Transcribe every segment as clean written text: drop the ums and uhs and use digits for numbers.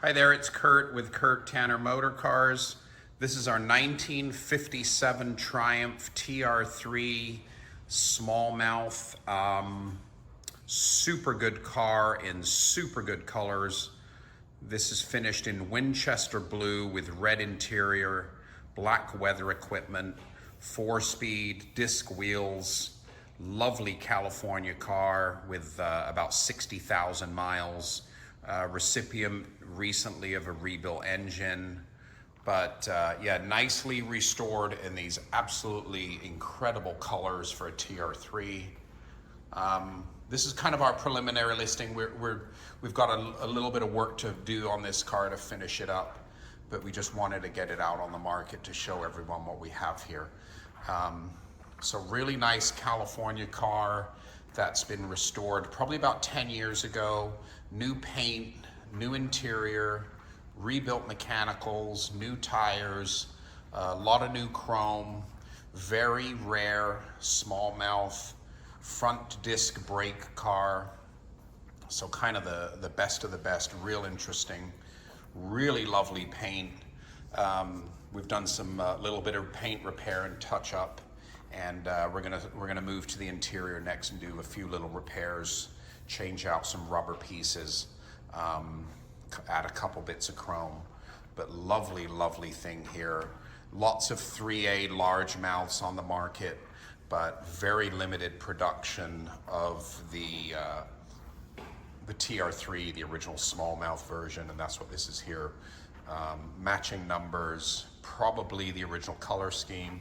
Hi there, it's Kurt with Kurt Tanner Motor Cars. This is our 1957 Triumph TR3 smallmouth. Super good car in super good colors. This is finished in Winchester blue with red interior, black weather equipment, 4-speed, disc wheels, lovely California car with about 60,000 miles. Recipient recently of a rebuilt engine, but yeah, nicely restored in these absolutely incredible colors for a TR3. This is kind of our preliminary listing. We've got a little bit of work to do on this car to finish it up, but we just wanted to get it out on the market to show everyone what we have here. So really nice California car that's been restored probably about 10 years ago. New paint, new interior, rebuilt mechanicals, new tires, a lot of new chrome, very rare smallmouth front disc brake car. So kind of the best of the best, real interesting, really lovely paint. We've done some little bit of paint repair and touch up, and we're gonna move to the interior next and do a few little repairs, change out some rubber pieces, add a couple bits of chrome. But lovely, lovely thing here. Lots of 3A largemouths on the market, but very limited production of the TR3, the original smallmouth version, and that's what this is here. Matching numbers, probably the original color scheme.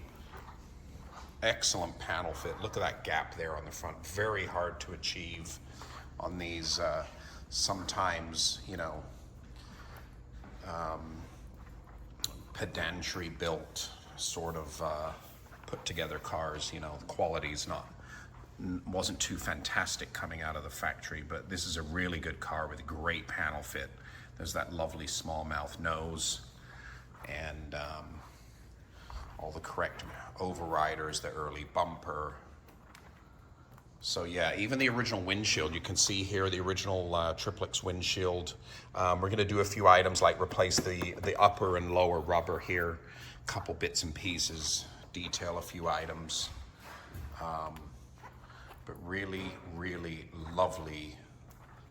Excellent panel fit. Look at that gap there on the front. Very hard to achieve on these sometimes, you know, pedantry built sort of put together cars. You know, the quality's wasn't too fantastic coming out of the factory, but this is a really good car with a great panel fit. There's that lovely smallmouth nose and all the correct overriders, the early bumper. So yeah, even the original windshield, you can see here the original triplex windshield. We're gonna do a few items like replace the upper and lower rubber here, a couple bits and pieces, detail a few items. But really, really lovely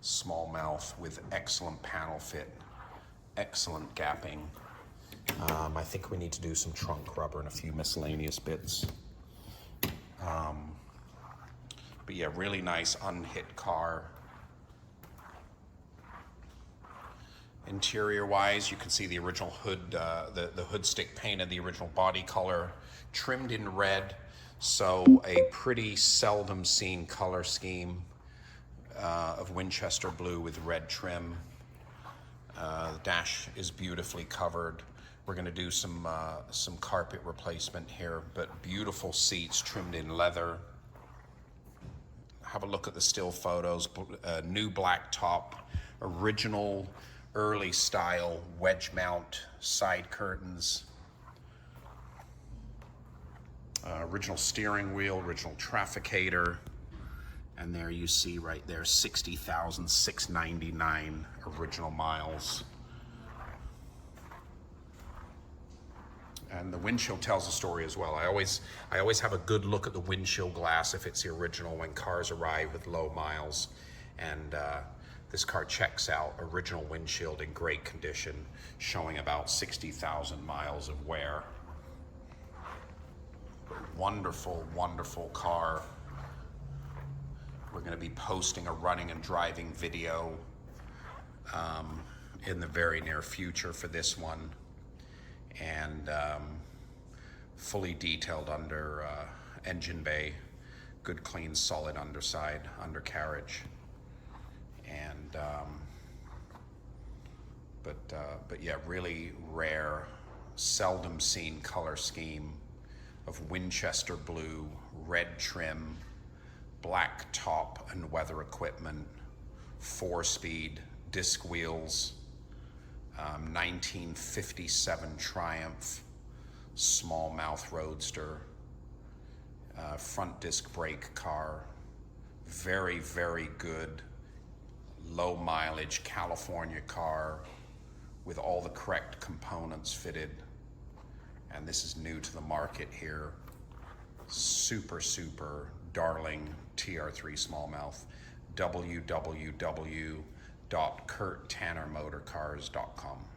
smallmouth with excellent panel fit, excellent gapping. I think we need to do some trunk rubber and a few miscellaneous bits. But yeah, really nice unhit car. Interior wise, you can see the original hood, the hood stick painted the original body color, trimmed in red. So a pretty seldom seen color scheme of Winchester blue with red trim. The dash is beautifully covered. We're going to do some carpet replacement here, but beautiful seats trimmed in leather. Have a look at the still photos. New black top, original early style wedge mount side curtains. Original steering wheel, original trafficator, and there you see right there 60,699 original miles. And the windshield tells a story as well. I always have a good look at the windshield glass if it's the original when cars arrive with low miles, and this car checks out. Original windshield in great condition, showing about 60,000 miles of wear. Wonderful, wonderful car. We're going to be posting a running and driving video in the very near future for this one, and fully detailed under engine bay, good clean solid underside, undercarriage, and but yeah, really rare, seldom seen color scheme of Winchester blue, red trim, black top and weather equipment, 4-speed disc wheels, 1957 Triumph smallmouth Roadster, front disc brake car, very, very good low mileage California car, with all the correct components fitted. And this is new to the market here. Super, super darling TR3 smallmouth. www.kurttannermotorcars.com.